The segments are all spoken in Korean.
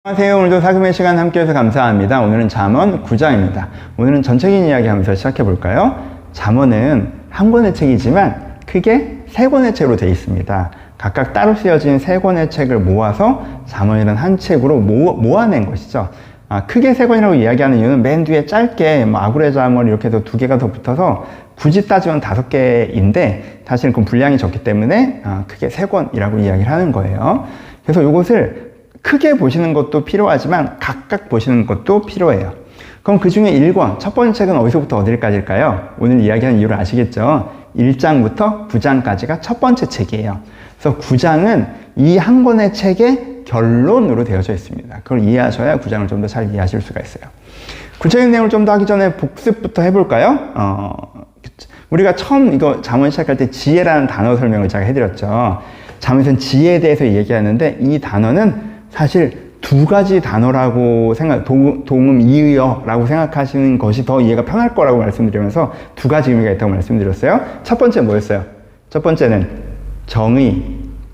안녕하세요. 오늘도 사금의 시간 함께해서 감사합니다. 오늘은 잠언 9장입니다. 오늘은 전체적인 이야기 하면서 시작해 볼까요? 잠언은 한 권의 책이지만 크게 세 권의 책으로 되어 있습니다. 각각 따로 쓰여진 세 권의 책을 모아서 잠언이라는 한 책으로 모아낸 것이죠. 크게 세 권이라고 이야기하는 이유는 맨 뒤에 짧게 아구레 잠언 이렇게 해서 두 개가 더 붙어서 굳이 따지면 5개인데 사실 그 분량이 적기 때문에 크게 세 권이라고 이야기를 하는 거예요. 그래서 이것을 크게 보시는 것도 필요하지만 각각 보시는 것도 필요해요. 그럼 그 중에 1권, 첫 번째 책은 어디서부터 어디까지일까요? 오늘 이야기하는 이유를 아시겠죠? 1장부터 9장까지가 첫 번째 책이에요. 그래서 9장은 이 한 권의 책의 결론으로 되어져 있습니다. 그걸 이해하셔야 9장을 좀 더 잘 이해하실 수가 있어요. 구체적인 내용을 좀 더 하기 전에 복습부터 해볼까요? 우리가 처음 이거 잠언 시작할 때 지혜라는 단어 설명을 제가 해드렸죠. 잠언에서는 지혜에 대해서 얘기하는데 이 단어는 사실 두 가지 단어라고 동음 이의어라고 생각하시는 것이 더 이해가 편할 거라고 말씀드리면서 두 가지 의미가 있다고 말씀드렸어요. 첫 번째 뭐였어요? 첫 번째는 정의,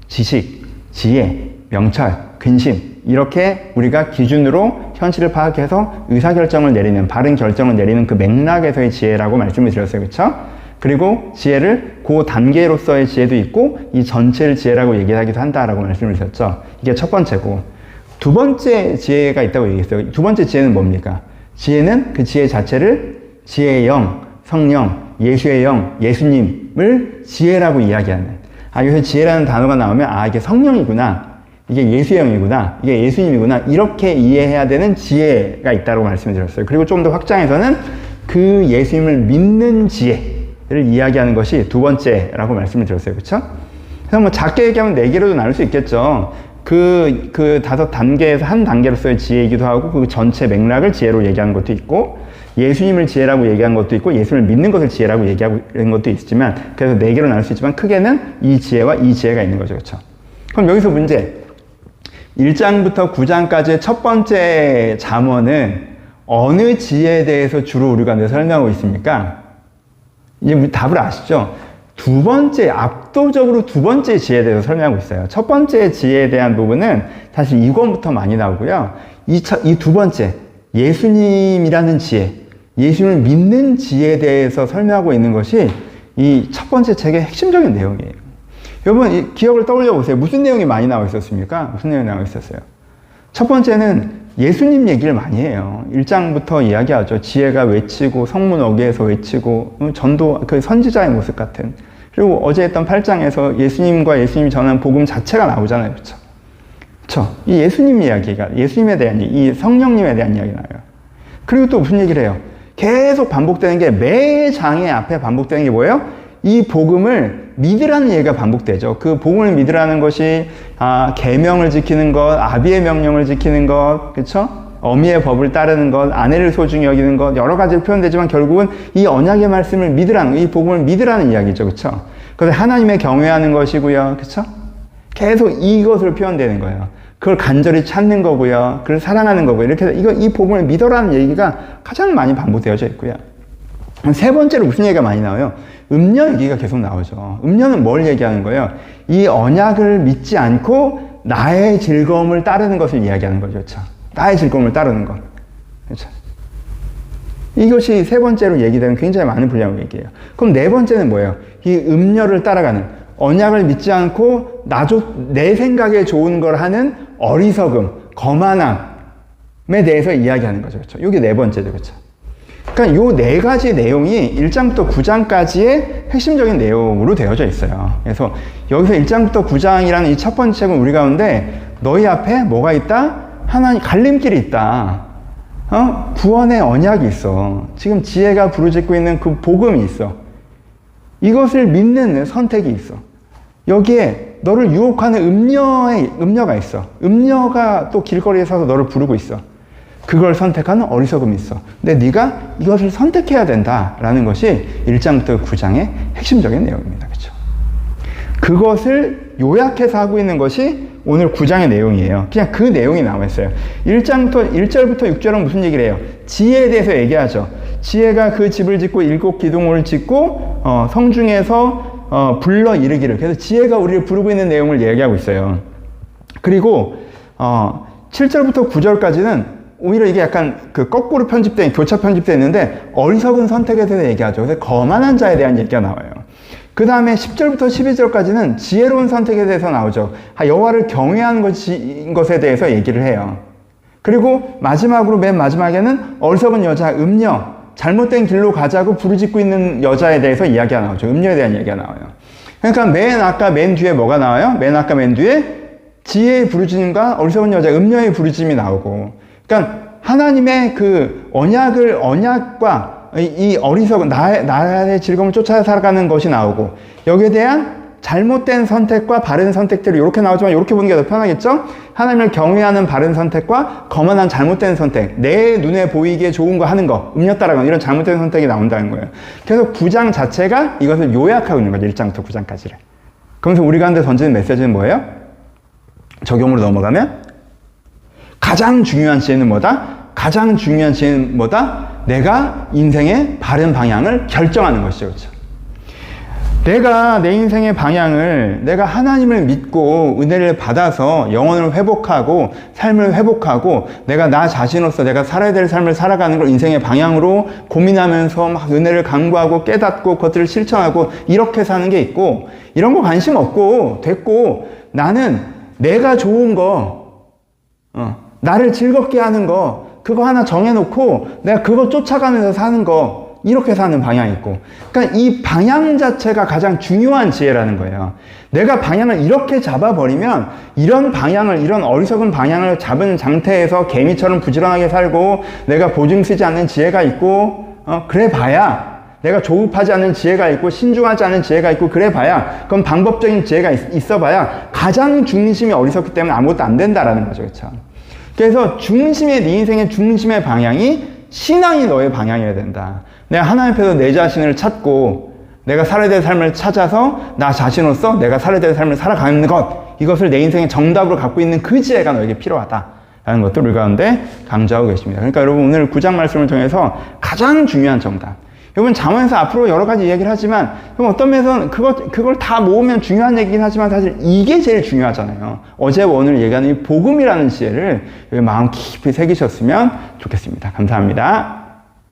지식, 지혜, 명철, 근심 이렇게 우리가 기준으로 현실을 파악해서 의사결정을 내리는 바른 결정을 내리는 그 맥락에서의 지혜라고 말씀을 드렸어요. 그렇죠? 그리고 지혜를 그 단계로서의 지혜도 있고 이 전체를 지혜라고 얘기하기도 한다라고 말씀을 드렸죠. 이게 첫 번째고 두 번째 지혜가 있다고 얘기했어요. 두 번째 지혜는 뭡니까? 지혜는 그 지혜 자체를 지혜의 영, 성령, 예수의 영, 예수님을 지혜라고 이야기하는 여기서 지혜라는 단어가 나오면 이게 성령이구나, 이게 예수의 영이구나, 이게 예수님이구나 이렇게 이해해야 되는 지혜가 있다고 말씀을 드렸어요. 그리고 좀 더 확장해서는 그 예수님을 믿는 지혜를 이야기하는 것이 두 번째라고 말씀을 드렸어요. 그렇죠? 그래서 뭐 작게 얘기하면 4개로도 나눌 수 있겠죠. 그 5단계에서 한 단계로서의 지혜이기도 하고 그 전체 맥락을 지혜로 얘기하는 것도 있고 예수님을 지혜라고 얘기하는 것도 있고 예수님을 믿는 것을 지혜라고 얘기하는 것도 있지만 그래서 4개로 나눌 수 있지만 크게는 이 지혜와 이 지혜가 있는 거죠. 그렇죠? 그럼 여기서 문제 1장부터 9장까지의 첫 번째 잠언은 어느 지혜에 대해서 주로 우리가 설명하고 있습니까? 이제 답을 아시죠? 두 번째, 압도적으로 두 번째 지혜에 대해서 설명하고 있어요. 첫 번째 지혜에 대한 부분은 사실 이권부터 많이 나오고요. 이 두 번째, 예수님이라는 지혜, 예수님을 믿는 지혜에 대해서 설명하고 있는 것이 이 첫 번째 책의 핵심적인 내용이에요. 여러분, 이 기억을 떠올려 보세요. 무슨 내용이 많이 나와 있었습니까? 무슨 내용이 나와 있었어요? 첫 번째는 예수님 얘기를 많이 해요. 1장부터 이야기하죠. 지혜가 외치고 성문 어귀에서 외치고 전도 그 선지자의 모습 같은. 그리고 어제 했던 8장에서 예수님과 예수님이 전한 복음 자체가 나오잖아요. 그렇죠? 그렇죠? 이 예수님 이야기가 예수님에 대한 이 성령님에 대한 이야기 나와요. 그리고 또 무슨 얘기를 해요? 계속 반복되는 게 매 장의 앞에 반복되는 게 뭐예요? 이 복음을 믿으라는 얘기가 반복되죠. 그 복음을 믿으라는 것이 계명을 지키는 것, 아비의 명령을 지키는 것, 그렇죠? 어미의 법을 따르는 것, 아내를 소중히 여기는 것, 여러 가지로 표현되지만 결국은 이 언약의 말씀을 믿으라는, 이 복음을 믿으라는 이야기죠. 그렇죠? 그래서 하나님의 경외하는 것이고요. 그렇죠? 계속 이것으로 표현되는 거예요. 그걸 간절히 찾는 거고요. 그걸 사랑하는 거고요. 이렇게 해서 이 복음을 믿어라는 얘기가 가장 많이 반복되어져 있고요. 세 번째로 무슨 얘기가 많이 나와요? 음녀 얘기가 계속 나오죠. 음녀는 뭘 얘기하는 거예요? 이 언약을 믿지 않고 나의 즐거움을 따르는 것을 이야기하는 거죠. 그렇죠? 나의 즐거움을 따르는 것. 그렇죠? 이것이 세 번째로 얘기되는 굉장히 많은 분량의 얘기예요. 그럼 네 번째는 뭐예요? 이 음녀를 따라가는, 언약을 믿지 않고 내 생각에 좋은 걸 하는 어리석음, 거만함에 대해서 이야기하는 거죠. 그렇죠? 이게 네 번째죠. 그렇죠? 그러니까 요 네 가지 내용이 1장부터 9장까지의 핵심적인 내용으로 되어져 있어요. 그래서 여기서 1장부터 9장이라는 이 첫 번째 책은 우리 가운데 너희 앞에 뭐가 있다? 하나님 갈림길이 있다. 구원의 언약이 있어. 지금 지혜가 부르짖고 있는 그 복음이 있어. 이것을 믿는 선택이 있어. 여기에 너를 유혹하는 음녀가 있어. 음녀가 또 길거리에 서서 너를 부르고 있어. 그걸 선택하는 어리석음이 있어. 근데 네가 이것을 선택해야 된다라는 것이 1장부터 9장의 핵심적인 내용입니다. 그렇죠? 그것을 요약해서 하고 있는 것이 오늘 9장의 내용이에요. 그냥 그 내용이 나와 있어요. 1절부터 6절은 무슨 얘기를 해요? 지혜에 대해서 얘기하죠. 지혜가 그 집을 짓고 7 기둥을 짓고 성중에서 불러 이르기를. 그래서 지혜가 우리를 부르고 있는 내용을 얘기하고 있어요. 그리고 7절부터 9절까지는 오히려 이게 약간 그 거꾸로 편집된, 교차 편집되어 있는데 어리석은 선택에 대해서 얘기하죠. 그래서 거만한 자에 대한 얘기가 나와요. 그 다음에 10절부터 12절까지는 지혜로운 선택에 대해서 나오죠. 여호와를 경외하는 것에 대해서 얘기를 해요. 그리고 마지막으로 맨 마지막에는 어리석은 여자, 음녀, 잘못된 길로 가자고 부르짖고 있는 여자에 대해서 이야기가 나오죠. 음녀에 대한 얘기가 나와요. 그러니까 맨 뒤에 뭐가 나와요? 맨 뒤에 지혜의 부르짖음과 어리석은 여자, 음녀의 부르짖음이 나오고, 그러니까 하나님의 그 언약과 이 어리석은 나의 즐거움을 쫓아 살아가는 것이 나오고, 여기에 대한 잘못된 선택과 바른 선택들이 이렇게 나오지만 이렇게 보는 게 더 편하겠죠? 하나님을 경외하는 바른 선택과 거만한 잘못된 선택, 내 눈에 보이기에 좋은 거 하는 거, 음녀 따라가는 이런 잘못된 선택이 나온다는 거예요. 그래서 9장 자체가 이것을 요약하고 있는 거죠. 1장부터 9장까지를. 그러면서 우리가 한테 던지는 메시지는 뭐예요? 적용으로 넘어가면 가장 중요한 지혜는 뭐다? 가장 중요한 지혜는 뭐다? 내가 인생의 바른 방향을 결정하는 것이죠. 그렇죠? 내가 내 인생의 방향을, 내가 하나님을 믿고 은혜를 받아서 영혼을 회복하고 삶을 회복하고 내가 나 자신으로서 내가 살아야 될 삶을 살아가는 걸 인생의 방향으로 고민하면서 막 은혜를 간구하고 깨닫고 그것들을 실천하고 이렇게 사는 게 있고, 이런 거 관심 없고 됐고 나는 내가 좋은 거, 나를 즐겁게 하는 거, 그거 하나 정해놓고 내가 그거 쫓아가면서 사는 거, 이렇게 사는 방향이 있고, 그러니까 이 방향 자체가 가장 중요한 지혜라는 거예요. 내가 방향을 이렇게 잡아버리면 이런 어리석은 방향을 잡은 상태에서 개미처럼 부지런하게 살고 내가 보증 쓰지 않는 지혜가 있고, 그래 봐야 내가 조급하지 않는 지혜가 있고 신중하지 않은 지혜가 있고 그래 봐야, 그건 방법적인 지혜가 있어 봐야 가장 중심이 어리석기 때문에 아무것도 안 된다라는 거죠. 그렇죠? 그래서 네 인생의 중심의 방향이 신앙이 너의 방향이어야 된다. 내가 하나님 앞에서 내 자신을 찾고 내가 살아야 될 삶을 찾아서 나 자신으로서 내가 살아야 될 삶을 살아가는 것, 이것을 내 인생의 정답으로 갖고 있는 그 지혜가 너에게 필요하다라는 것도 우리 가운데 강조하고 계십니다. 그러니까 여러분 오늘 9장 말씀을 통해서 가장 중요한 정답, 여러분 잠언에서 앞으로 여러 가지 이야기를 하지만 어떤 면에서는 그걸 다 모으면 중요한 얘기긴 하지만 사실 이게 제일 중요하잖아요. 어제와 오늘 얘기하는 이 복음이라는 지혜를 마음 깊이 새기셨으면 좋겠습니다. 감사합니다.